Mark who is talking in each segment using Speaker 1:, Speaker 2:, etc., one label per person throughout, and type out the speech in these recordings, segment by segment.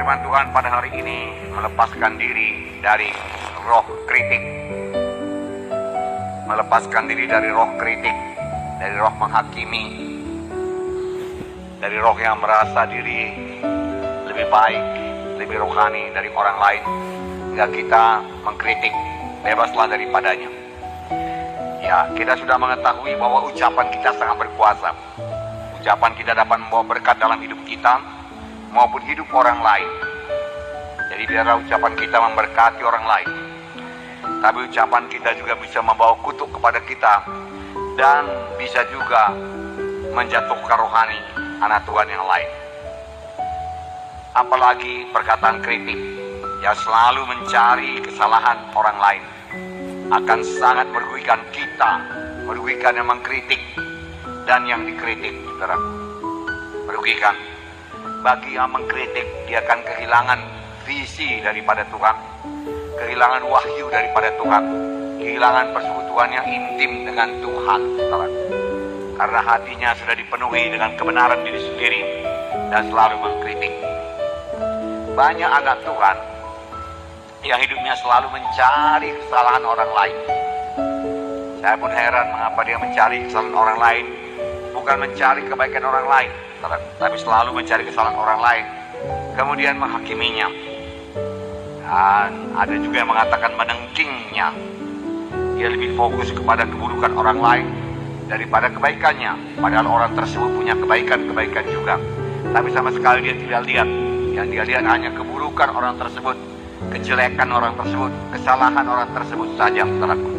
Speaker 1: firman Tuhan pada hari ini melepaskan diri dari roh kritik. Melepaskan diri dari roh kritik, dari roh menghakimi, dari roh yang merasa diri lebih baik, lebih rohani dari orang lain, hingga kita mengkritik. Bebaslah daripadanya. Ya, kita sudah mengetahui bahwa ucapan kita sangat berkuasa. Ucapan kita dapat membawa berkat dalam hidup kita maupun hidup orang lain. Jadi biarlah ucapan kita memberkati orang lain. Tapi ucapan kita juga bisa membawa kutuk kepada kita dan bisa juga menjatuhkan rohani anak Tuhan yang lain. Apalagi perkataan kritik yang selalu mencari kesalahan orang lain akan sangat merugikan kita, merugikan yang mengkritik dan yang dikritik, saudara. Merugikan. Bagi yang mengkritik, dia akan kehilangan visi daripada Tuhan, kehilangan wahyu daripada Tuhan, kehilangan persekutuan yang intim dengan Tuhan, saudara. Karena hatinya sudah dipenuhi dengan kebenaran diri sendiri dan selalu mengkritik. Banyak anak Tuhan yang hidupnya selalu mencari kesalahan orang lain. Saya pun heran mengapa dia mencari kesalahan orang lain, bukan mencari kebaikan orang lain, tapi selalu mencari kesalahan orang lain, kemudian menghakiminya. Dan ada juga yang mengatakan menengkingnya. Dia lebih fokus kepada keburukan orang lain daripada kebaikannya, padahal orang tersebut punya kebaikan-kebaikan juga, tapi sama sekali dia tidak lihat. Yang dia lihat hanya keburukan orang tersebut, kejelekan orang tersebut, kesalahan orang tersebut saja, saudaraku.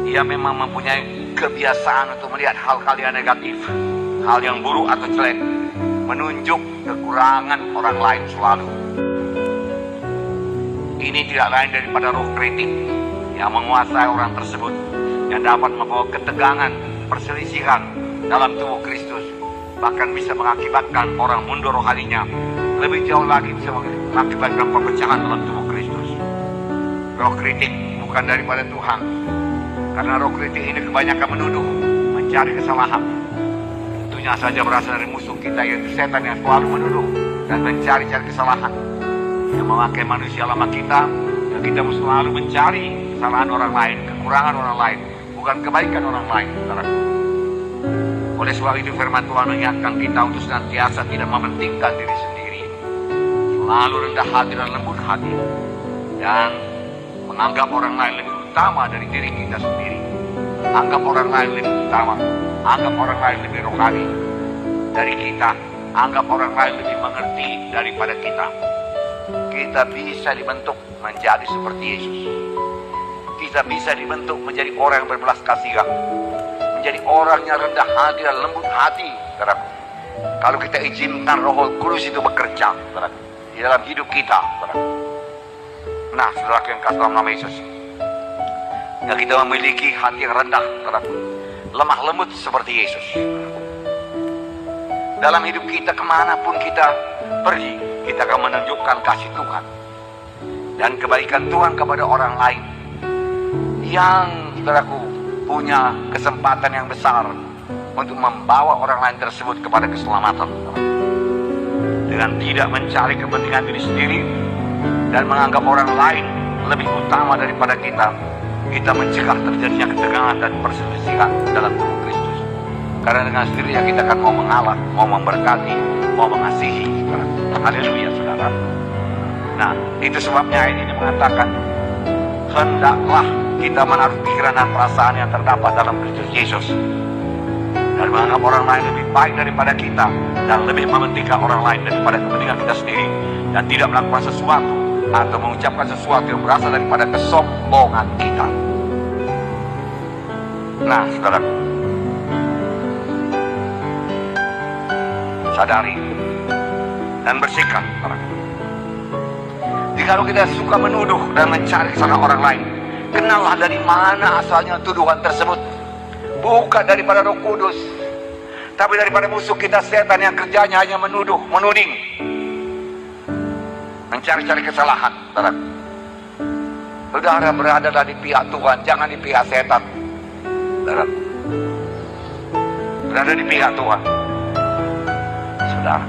Speaker 1: Dia memang mempunyai kebiasaan untuk melihat hal-hal yang negatif, hal yang buruk atau jelek, menunjuk kekurangan orang lain selalu. Ini tidak lain daripada roh kritik yang menguasai orang tersebut, yang dapat membawa ketegangan, perselisihan dalam tubuh Kristus, bahkan bisa mengakibatkan orang mundur rohaninya. Lebih jauh lagi bisa mengakibatkan perpecahan dalam tubuh Kristus. Roh kritik bukan daripada Tuhan, karena roh kritik ini kebanyakan menuduh, mencari kesalahan. Tentunya saja berasal dari musuh kita, yaitu setan, yang selalu menuduh dan mencari-cari kesalahan, yang memakai manusia lama kita, dan kita selalu mencari kesalahan orang lain, kekurangan orang lain, bukan kebaikan orang lain, saudaraku. Oleh sebab itu firman Tuhan mengingatkan kita untuk senantiasa tidak mementingkan diri sendiri, selalu rendah hati dan lembut hati, dan menganggap orang lain lebih utama dari diri kita sendiri. Anggap orang lain lebih utama, anggap orang lain lebih rohani dari kita, anggap orang lain lebih mengerti daripada kita. Kita bisa dibentuk menjadi seperti Yesus. Kita bisa dibentuk menjadi orang yang berbelas kasihan, menjadi orang yang rendah hati dan lembut hati, saudaraku. Kalau kita izinkan Roh Kudus itu bekerja, saudaraku, di dalam hidup kita, saudaraku. Nah, saudaraku yang kasih dalam nama Yesus, yang kita memiliki hati yang rendah, saudaraku, lemah lembut seperti Yesus. Dalam hidup kita, kemanapun kita pergi, kita akan menunjukkan kasih Tuhan dan kebaikan Tuhan kepada orang lain yang, saudaraku, punya kesempatan yang besar untuk membawa orang lain tersebut kepada keselamatan, dengan tidak mencari kepentingan diri sendiri dan menganggap orang lain lebih utama daripada kita. Kita mencegah terjadinya ketegangan dan perselisihan dalam tubuh Kristus, karena dengan sendirinya kita akan mau mengalah, mau memberkati, mau mengasihi. Haleluya, saudara. Nah, itu sebabnya ayat ini mengatakan, hendaklah kita menaruh pikiran dan perasaan yang terdapat dalam Kristus Yesus, dan menganggap orang lain lebih baik daripada kita, dan lebih mementingkan orang lain daripada kepentingan kita sendiri, dan tidak melakukan sesuatu atau mengucapkan sesuatu yang berasal daripada kesombongan kita. Nah, saudaraku, sadari dan bersikap, saudaraku. Jikalau kita suka menuduh dan mencari kesalahan orang lain, kenallah dari mana asalnya tuduhan tersebut. Bukan daripada Roh Kudus, tapi daripada musuh kita, setan, yang kerjanya hanya menuduh, menuding, mencari-cari kesalahan, saudaraku. Saudara beradalah di pihak Tuhan, jangan di pihak setan, saudaraku. Berada di pihak Tuhan, saudara.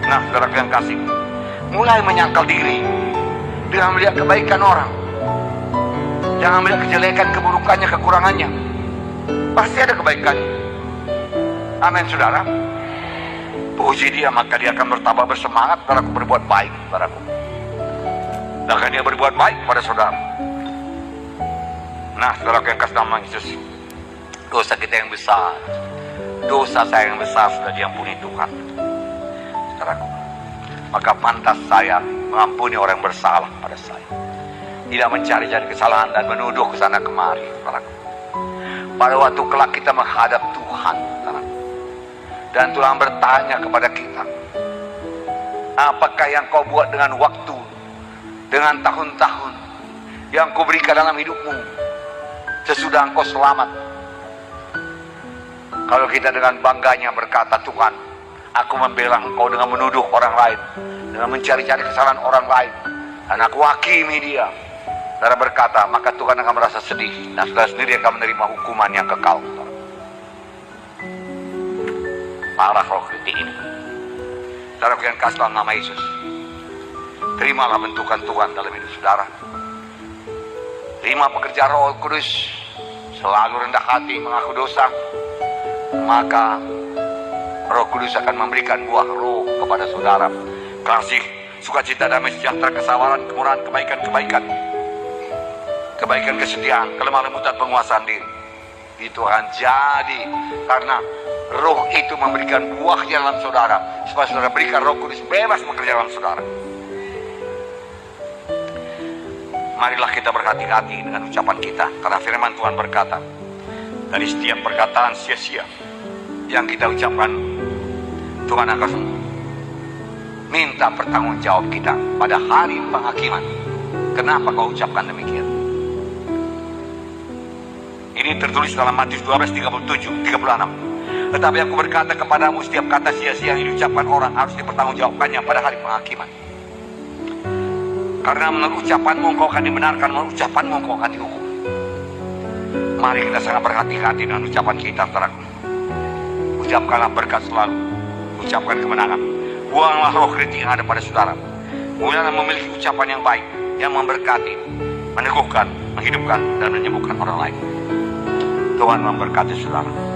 Speaker 1: Nah, saudara yang kasih, mulai menyangkal diri dengan melihat kebaikan orang. Jangan melihat kejelekan, keburukannya, kekurangannya. Pasti ada kebaikannya. Amin, saudara. Puji dia, maka dia akan bertambah bersemangat, saudaraku, berbuat baik, saudaraku. Dan akan dia berbuat baik pada saudara. Nah, saudara yang kasih nama Yesus, dosa kita yang besar, dosa saya yang besar sudah diampuni Tuhan, saudaraku. Maka pantas saya mengampuni orang yang bersalah pada saya, tidak mencari-cari kesalahan dan menuduh ke sana kemari, saudaraku. Pada waktu kelak kita menghadap Tuhan, saudaraku, dan Tuhan bertanya kepada kita, apakah yang kau buat dengan waktu, dengan tahun-tahun yang kau berikan dalam hidupmu sesudah engkau selamat? Kalau kita dengan bangganya berkata, Tuhan, aku membela engkau dengan menuduh orang lain, dengan mencari-cari kesalahan orang lain, dan aku hakimi dia, saudara berkata, maka Tuhan akan merasa sedih, dan saudara sendiri akan menerima hukuman yang kekal. Parah roh kritik ini. Saudara yang kasih dalam nama Yesus, terimalah bentukan Tuhan dalam hidup saudara. Terima pekerjaan Roh Kudus, selalu rendah hati, mengaku dosa, maka Roh Kudus akan memberikan buah roh kepada saudara. Kasih, sukacita, damai sejahtera, kesabaran, kemurahan, kebaikan, kebaikan, kesetiaan, kelemah lembutan, penguasaan diri. Itu akan jadi karena roh itu memberikan buahnya dalam saudara, supaya saudara berikan Roh Kudus bebas bekerja dalam saudara. Marilah kita berhati-hati dengan ucapan kita, karena firman Tuhan berkata, dari setiap perkataan sia-sia yang kita ucapkan, Tuhan akan minta pertanggungjawab kita pada hari penghakiman. Kenapa kau ucapkan demikian? Ini tertulis dalam Matius 12:37-36. Tetapi aku berkata kepadamu, setiap kata sia-sia yang diucapkan orang harus dipertanggungjawabkannya pada hari penghakiman. Karena menurut ucapanmu engkau akan dibenarkan, menurut ucapanmu engkau akan dihukum. Mari kita sangat berhati-hati dengan ucapan kita, saudaraku. Ucapkanlah berkat selalu, ucapkan kemenangan. Buanglah roh kritik yang ada pada saudara. Mulailah memiliki ucapan yang baik, yang memberkati, meneguhkan, menghidupkan, dan menyembuhkan orang lain. Tuhan memberkati saudara.